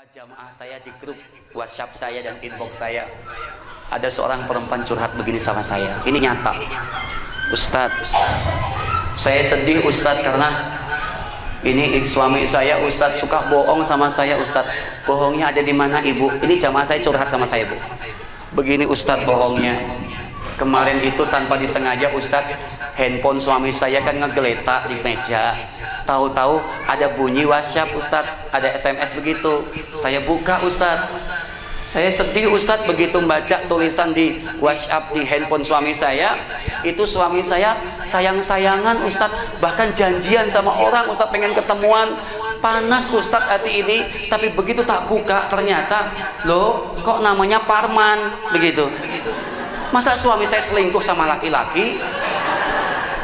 beberapa jamaah saya di grup WhatsApp saya dan inbox saya, ada seorang perempuan curhat begini sama saya. Ini nyata, Ustadz, saya sedih Ustadz karena ini suami saya Ustadz suka bohong sama saya Ustadz. Bohongnya ada di mana ibu? Ini jamaah saya curhat sama saya bu. Begini Ustadz bohongnya. Kemarin itu tanpa disengaja Ustadz, handphone suami saya kan ngegeletak di meja. Tahu-tahu ada bunyi WhatsApp Ustadz, ada SMS begitu. Saya buka Ustadz. Saya sedih Ustadz begitu membaca tulisan di WhatsApp di handphone suami saya. Itu suami saya sayang-sayangan Ustadz, bahkan janjian sama orang Ustadz pengen ketemuan. Panas Ustadz hati ini, tapi begitu tak buka ternyata loh kok namanya Parman begitu. Masa suami saya selingkuh sama laki-laki?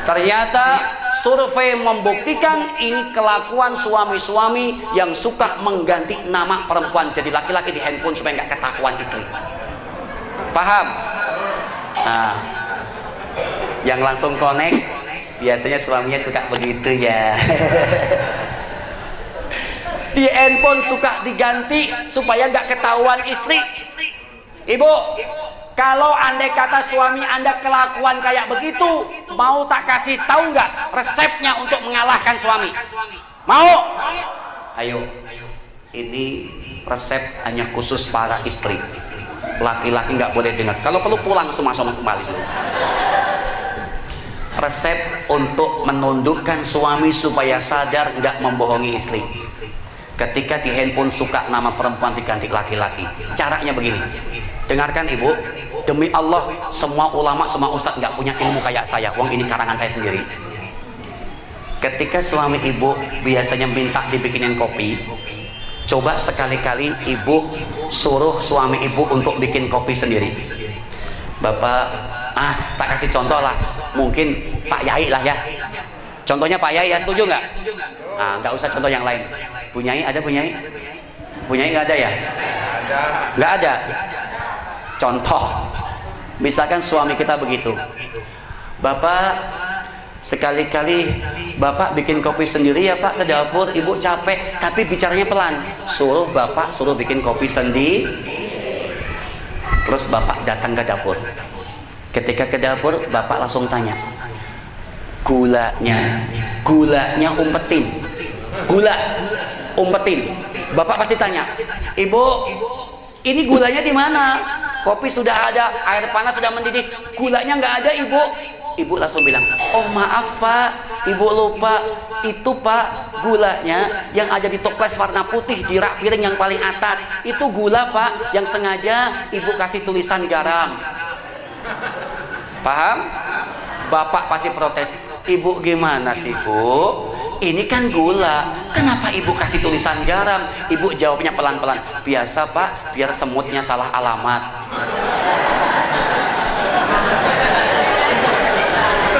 Ternyata survei membuktikan ini kelakuan suami-suami yang suka mengganti nama perempuan jadi laki-laki di handphone supaya nggak ketahuan istri. Paham? Nah, yang langsung connect biasanya suaminya suka begitu ya. Di handphone suka diganti supaya nggak ketahuan istri. Ibu, kalau andai kata suami anda kelakuan kayak begitu, mau tak kasih tahu nggak resepnya untuk mengalahkan suami? Mau? Ayo, ini resep hanya khusus para istri. Laki-laki nggak boleh dengar. Kalau perlu pulang semua kembali dulu. Resep untuk menundukkan suami supaya sadar nggak membohongi istri. Ketika di handphone suka nama perempuan diganti laki-laki, caranya begini. Dengarkan ibu, demi Allah semua ulama, semua ustadz nggak punya ilmu kayak saya. Wong ini karangan saya sendiri. Ketika suami ibu biasanya minta dibikinin kopi, coba sekali-kali ibu suruh suami ibu untuk bikin kopi sendiri. Bapak, tak kasih contoh lah, mungkin Pak Yai lah ya. Contohnya Pak Yai ya, setuju nggak? Nggak usah contoh yang lain. Punyai ada punyai? Punyai nggak ada ya? Nggak ada. Contoh, misalkan suami kita begitu, Bapak sekali-kali Bapak bikin kopi sendiri ya Pak ke dapur, Ibu capek tapi bicaranya pelan, suruh Bapak suruh bikin kopi sendiri. Terus Bapak datang ke dapur. Ketika ke dapur Bapak langsung tanya, gulanya umpetin, umpetin. Bapak pasti tanya, Ibu ini gulanya di mana? Kopi sudah ada, air panas sudah mendidih, gulanya nggak ada Ibu. Ibu langsung bilang, oh maaf Pak, Ibu lupa, itu Pak gulanya yang ada di toples warna putih di rak piring yang paling atas, itu gula Pak yang sengaja Ibu kasih tulisan garam. Paham? Bapak pasti protes, Ibu gimana sih Bu? Ini kan gula, kenapa Ibu kasih tulisan garam? Ibu jawabnya pelan-pelan, biasa Pak, biar semutnya salah alamat.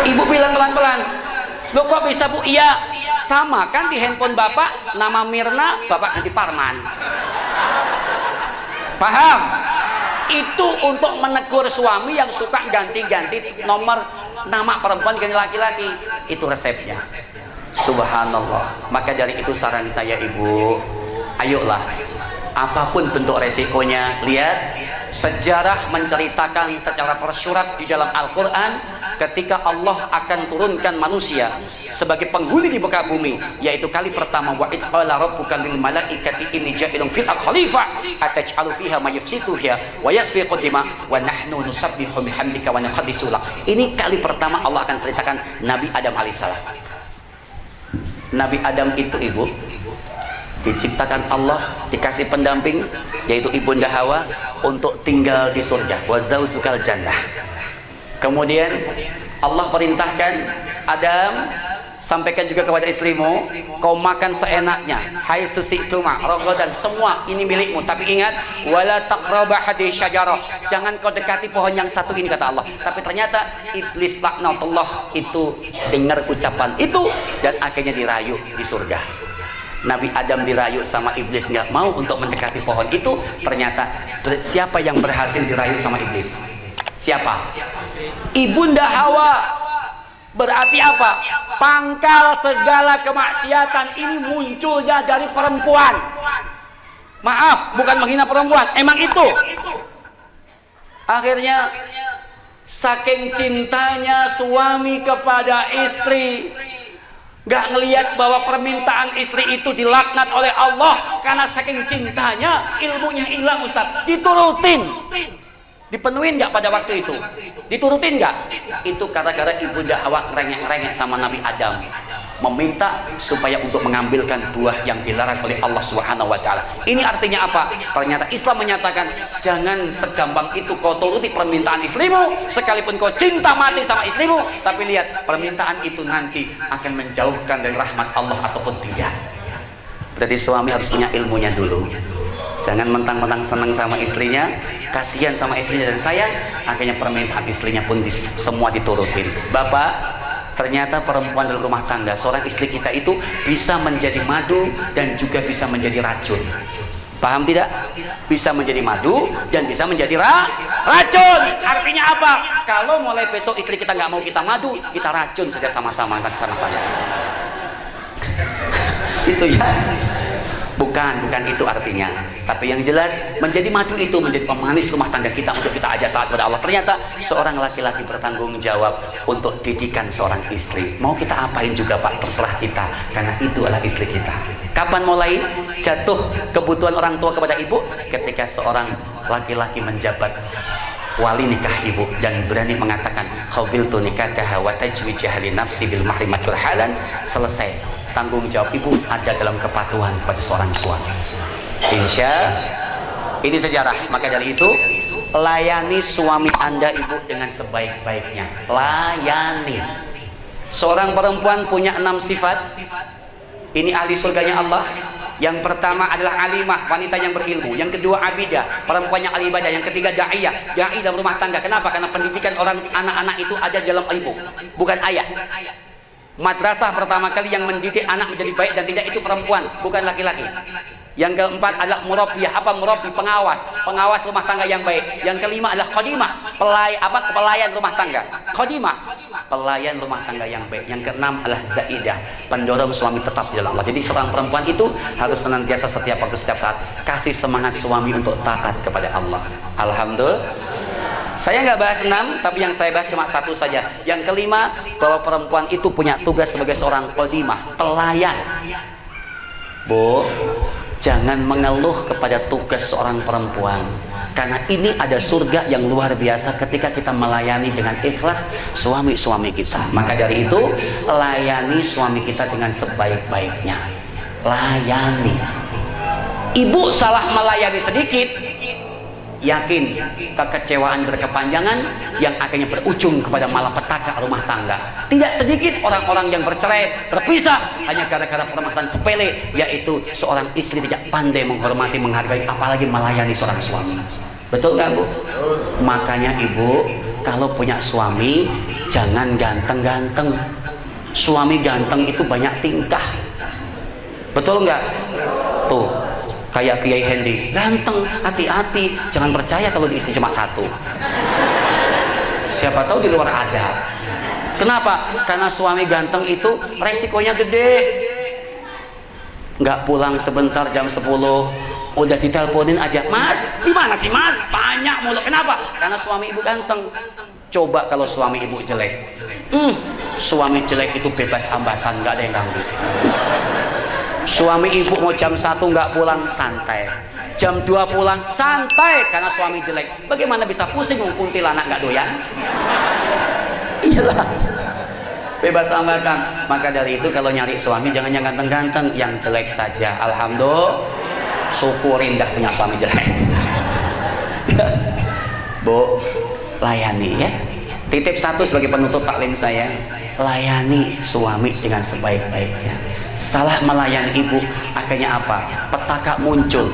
Ibu bilang pelan-pelan, loh kok bisa Bu? Iya, sama kan di handphone Bapak nama Mirna, Bapak ganti Parman. Paham? Itu untuk menegur suami yang suka ganti-ganti nomor nama perempuan ganti laki-laki. Itu resepnya. Subhanallah. Maka dari itu saran saya ibu, ayolah, apapun bentuk resikonya, lihat sejarah menceritakan secara tersurat di dalam Al-Quran ketika Allah akan turunkan manusia sebagai penghuni di muka bumi, yaitu kali pertama, wa id qala rabbuka lil malaikati inni ja'ilun fil ardi khalifah ataj'alu fiha may yufsidu fiha wa yasfiqu dima wa nahnu nusabbihu bihamdika wa nuqaddisu lak. Ini kali pertama Allah akan ceritakan Nabi Adam alaihissalam. Nabi Adam itu ibu diciptakan Allah, dikasih pendamping yaitu ibunda Hawa untuk tinggal di surga, wa zaujukal jannah. Kemudian Allah perintahkan Adam, sampaikan juga kepada istrimu, kau makan seenaknya, hai susi'tuma rogodan, semua ini milikmu, tapi ingat, wala taqraba hadhihi syajarah, jangan kau dekati pohon yang satu ini kata Allah. Tapi ternyata iblis laknatullah itu dengar ucapan itu dan akhirnya dirayu di surga. Nabi Adam dirayu sama iblis, nggak mau untuk mendekati pohon itu. Ternyata siapa yang berhasil dirayu sama iblis? Siapa? Ibunda Hawa. Berarti apa? Pangkal segala kemaksiatan ini munculnya dari perempuan. Maaf, bukan menghina perempuan, emang itu. Akhirnya saking cintanya suami kepada istri, gak ngelihat bahwa permintaan istri itu dilaknat oleh Allah karena saking cintanya, ilmunya hilang Ustaz. Diturutin, dipenuhin gak pada waktu itu? Diturutin gak? Itu gara-gara ibunda Hawa ngerengek-ngerengek sama Nabi Adam, meminta supaya untuk mengambilkan buah yang dilarang oleh Allah Subhanahu wa taala. Ini artinya apa? Ternyata Islam menyatakan jangan segampang itu kau turuti permintaan istrimu, sekalipun kau cinta mati sama istrimu, tapi lihat permintaan itu nanti akan menjauhkan dari rahmat Allah ataupun tidak. Berarti suami harus punya ilmunya dulu. Jangan mentang-mentang senang sama istrinya, kasihan sama istrinya dan sayang, akhirnya permintaan istrinya pun semua diturutin. Bapak, ternyata perempuan dalam rumah tangga, seorang istri kita itu bisa menjadi madu dan juga bisa menjadi racun. Paham tidak? Bisa menjadi madu dan bisa menjadi racun. Artinya apa? Kalau mulai besok istri kita nggak mau kita madu, kita racun saja sama-sama saya. Itu ya. Bukan itu artinya. Tapi yang jelas menjadi madu itu menjadi pemanis rumah tangga kita untuk kita ajak taat kepada Allah. Ternyata seorang laki-laki bertanggung jawab untuk didikan seorang istri. Mau kita apain juga Pak, terserah kita, karena itu adalah istri kita. Kapan mulai jatuh kebutuhan orang tua kepada ibu? Ketika seorang laki-laki menjabat wali nikah ibu dan berani mengatakan khawiltu nikahah wa tajwijah li nafsi bil mahrimatul halan. Selesai, tanggung jawab ibu ada dalam kepatuhan kepada seorang suami. Insya ini sejarah. Maka dari itu layani suami Anda ibu dengan sebaik-baiknya. Layani. Seorang perempuan punya 6 sifat. Ini ahli surganya Allah. Yang pertama adalah alimah, wanita yang berilmu. Yang kedua abidah, perempuan yang alibadah. Yang ketiga da'iyah, da'i dalam rumah tangga. Kenapa? Karena pendidikan orang anak-anak itu ada dalam ibu, bukan ayah. Madrasah pertama kali yang mendidik anak menjadi baik dan tidak itu perempuan, bukan laki-laki. Yang keempat adalah murabbiyah. Apa murabbi? Pengawas rumah tangga yang baik. Yang kelima adalah khadimah, pelayan rumah tangga. Khadimah, pelayan rumah tangga yang baik. Yang keenam adalah zaidah, pendorong suami tetap di dalam Allah. Jadi seorang perempuan itu harus senantiasa setiap waktu, setiap saat kasih semangat suami untuk taat kepada Allah. Alhamdulillah. Saya nggak bahas 6, tapi yang saya bahas cuma 1 saja. Yang kelima, bahwa perempuan itu punya tugas sebagai seorang khadimah, pelayan. Bu, jangan mengeluh kepada tugas seorang perempuan, karena ini ada surga yang luar biasa ketika kita melayani dengan ikhlas suami-suami kita. Maka dari itu, layani suami kita dengan sebaik-baiknya. Layani. Ibu salah melayani sedikit, yakin kekecewaan berkepanjangan yang akhirnya berujung kepada malapetaka rumah tangga. Tidak sedikit orang-orang yang bercerai, berpisah hanya gara-gara permasalahan sepele, yaitu seorang istri tidak pandai menghormati, menghargai, apalagi melayani seorang suami. Betul nggak Bu? Makanya ibu kalau punya suami jangan ganteng-ganteng. Suami ganteng itu banyak tingkah. Betul nggak? Tuh, kayak Kiai Hendy, ganteng, hati-hati, jangan percaya kalau di istri cuma 1. Siapa tahu di luar ada. Kenapa? Karena suami ganteng itu resikonya gede. Nggak pulang sebentar jam 10, udah diteleponin aja, Mas, di mana sih Mas? Banyak mulu. Kenapa? Karena suami ibu ganteng. Coba kalau suami ibu jelek, suami jelek itu bebas hambatan, nggak ada yang ganggu. Suami ibu mau jam 1 nggak pulang, santai. Jam 2 pulang, santai, karena suami jelek. Bagaimana bisa pusing kuntilanak nggak doyan? Iyalah, bebas hambatan. Maka dari itu kalau nyari suami jangan yang ganteng-ganteng, yang jelek saja. Alhamdulillah, syukurin dah punya suami jelek. Bu, layani ya. Titip 1 sebagai penutup taklim saya, layani suami dengan sebaik-baiknya. Salah melayani ibu, akhirnya apa? Petaka muncul.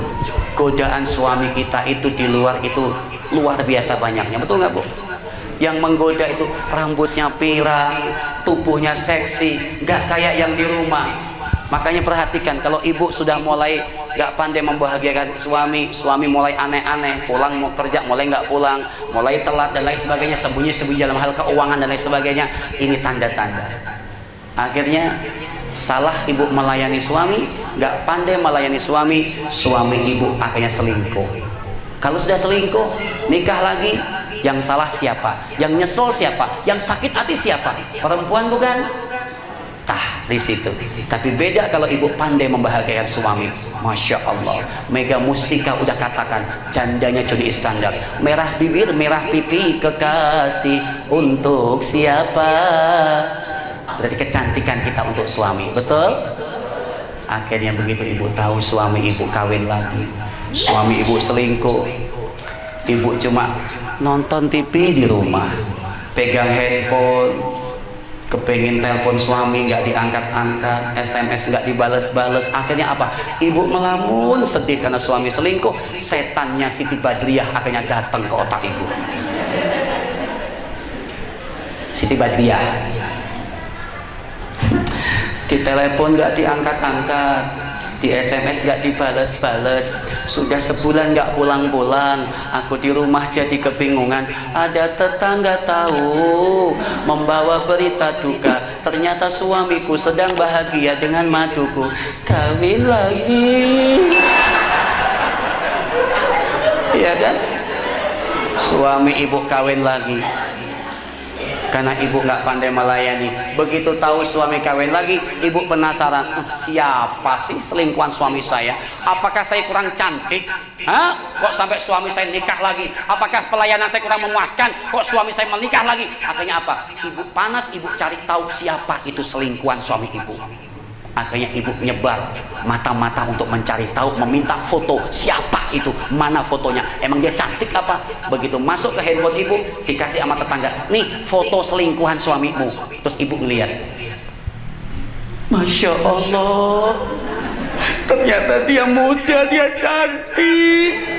Godaan suami kita itu di luar itu luar biasa banyaknya. Betul nggak Bu? Yang menggoda itu rambutnya pirang, tubuhnya seksi, nggak kayak yang di rumah. Makanya perhatikan, kalau ibu sudah mulai nggak pandai membahagiakan suami, suami mulai aneh-aneh, pulang mau kerja mulai nggak pulang, mulai telat dan lain sebagainya, sembunyi-sembunyi dalam hal keuangan dan lain sebagainya, ini tanda-tanda. Akhirnya Salah ibu melayani suami, nggak pandai melayani suami, suami ibu akhirnya selingkuh. Kalau sudah selingkuh, nikah lagi, yang salah siapa? Yang nyesel siapa? Yang sakit hati siapa? Perempuan bukan? Tah, di situ. Tapi beda kalau ibu pandai membahagiakan suami. Masya Allah. Mega Mustika udah katakan, jandanya Joni Iskandar. Merah bibir, merah pipi, kekasih untuk siapa? Berarti kecantikan kita untuk suami, betul? Akhirnya begitu ibu tahu suami ibu kawin lagi, suami ibu selingkuh, ibu cuma nonton TV di rumah, pegang handphone, kepengin telepon suami nggak diangkat-angkat, SMS nggak dibales-bales. Akhirnya apa? Ibu melamun sedih karena suami selingkuh. Setannya Siti Badriah akhirnya datang ke otak ibu. Siti Badriah di telepon nggak diangkat-angkat, di SMS nggak dibales-bales, sudah sebulan nggak pulang-pulang, aku di rumah jadi kebingungan. Ada tetangga tahu membawa berita duka, ternyata suamiku sedang bahagia dengan maduku, kawin lagi. Iya kan? Suami ibu kawin lagi karena ibu nggak pandai melayani. Begitu tahu suami kawin lagi, ibu penasaran, siapa sih selingkuhan suami saya? Apakah saya kurang cantik? Hah? Kok sampai suami saya nikah lagi? Apakah pelayanan saya kurang memuaskan? Kok suami saya menikah lagi? Akhirnya apa? Ibu panas, ibu cari tahu siapa itu selingkuhan suami ibu. Akhirnya ibu nyebar mata-mata untuk mencari tahu, meminta foto siapa itu, mana fotonya, emang dia cantik apa. Begitu masuk ke handphone ibu, dikasih sama tetangga, nih foto selingkuhan suamimu. Terus ibu ngeliat, Masya Allah, ternyata dia muda, dia cantik.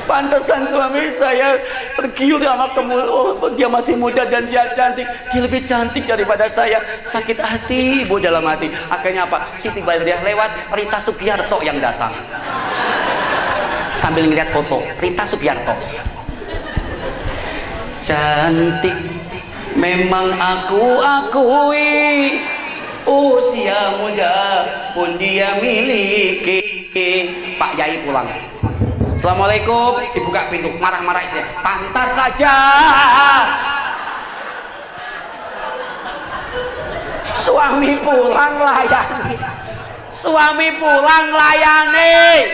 Pantesan suami saya tergiur sama kamu. Oh, dia masih muda dan dia cantik. Dia lebih cantik daripada saya. Sakit hati ibu dalam hati. Akhirnya apa? Siti Badriah lewat, Rita Sugiarto yang datang. Sambil ngeliat foto Rita Sugiarto. Cantik memang aku akui, usia muda pun dia miliki. Pak Yai pulang. Assalamualaikum, dibuka pintu, marah-marah istri. Pantas saja suami pulang layani, suami pulang layani.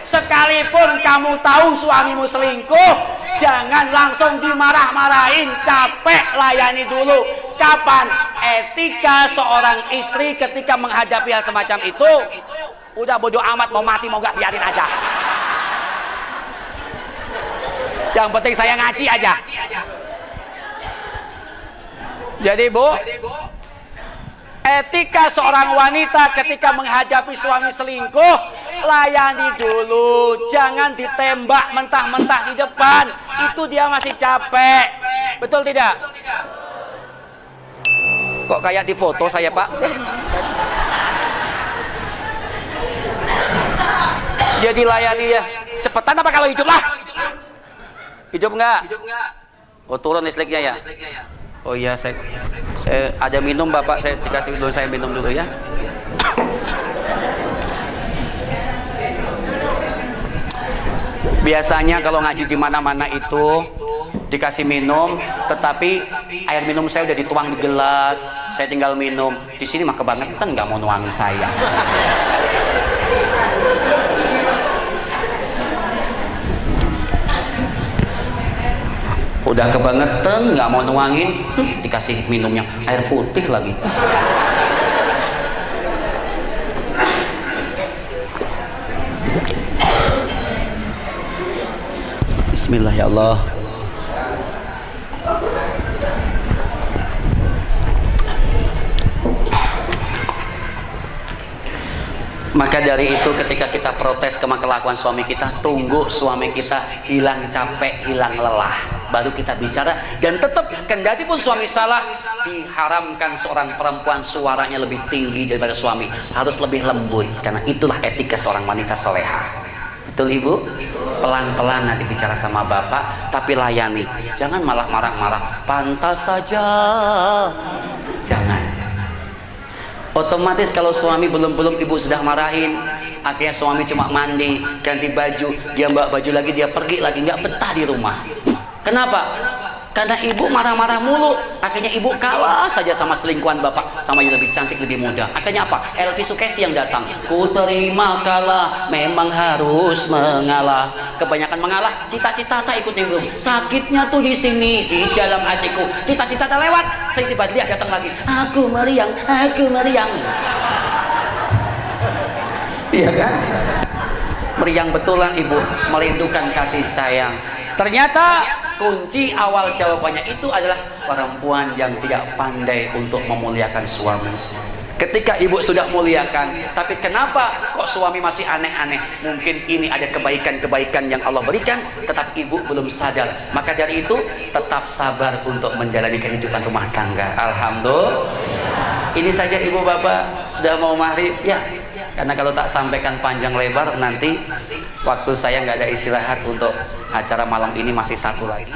Sekalipun kamu tahu suamimu selingkuh, jangan langsung dimarah-marahin, capek layani dulu. Kapan etika seorang istri ketika menghadapi hal semacam itu? Udah bodoh amat, mau mati mau gak, biarin aja. Yang penting saya ngaji aja. Jadi bu, etika seorang wanita ketika menghadapi suami selingkuh, layani dulu, jangan ditembak mentah-mentah di depan. Itu dia masih capek, betul tidak? Kok kayak di foto saya pak? Jadi layani ya, cepetan apa kalau hidup lah? Hidup nggak? Oh turun listriknya ya? Oh iya, saya ada minum bapak, saya dikasih dulu, saya minum dulu ya. Biasanya kalau ngaji di mana-mana itu dikasih minum, tetapi air minum saya udah dituang di gelas, saya tinggal minum. Di sini mah kebangetan, nggak mau nuangin saya. Udah kebangetan, nggak mau nuangin, dikasih minumnya air putih lagi. Bismillah ya Allah. Maka dari itu ketika kita protes sama kelakuan suami kita, tunggu suami kita hilang capek, hilang lelah, baru kita bicara. Dan tetap kendati pun suami salah, diharamkan seorang perempuan suaranya lebih tinggi daripada suami, harus lebih lembut, karena itulah etika seorang wanita soleha. Betul ibu? Pelan-pelan nanti bicara sama bapak, tapi layani, jangan malah marah-marah. Pantas saja, jangan. Otomatis kalau suami belum ibu sudah marahin, akhirnya suami cuma mandi, ganti baju, dia bawa baju lagi, dia pergi lagi, nggak betah di rumah. Kenapa? Karena ibu marah-marah mulu, akhirnya ibu kalah saja sama selingkuhan bapak, sama yang lebih cantik, lebih muda. Akhirnya apa? Elvi Sukesi yang datang. Ku terima kalah, memang harus mengalah. Kebanyakan mengalah, cita-cita tak ikut nimbrung. Sakitnya tuh di sini, di dalam hatiku. Cita-cita tak lewat, Siti Badriah datang lagi. Aku meriang, aku meriang. Iya kan? Meriang betulan ibu, merindukan kasih sayang. Ternyata kunci awal jawabannya itu adalah perempuan yang tidak pandai untuk memuliakan suami. Ketika ibu sudah muliakan, tapi kenapa kok suami masih aneh-aneh? Mungkin ini ada kebaikan-kebaikan yang Allah berikan, tetap ibu belum sadar. Maka dari itu tetap sabar untuk menjalani kehidupan rumah tangga. Alhamdulillah. Ini saja ibu bapak, sudah mau maghrib ya. Karena kalau tak sampaikan panjang lebar, nanti waktu saya nggak ada istirahat untuk acara malam ini, masih satu lagi.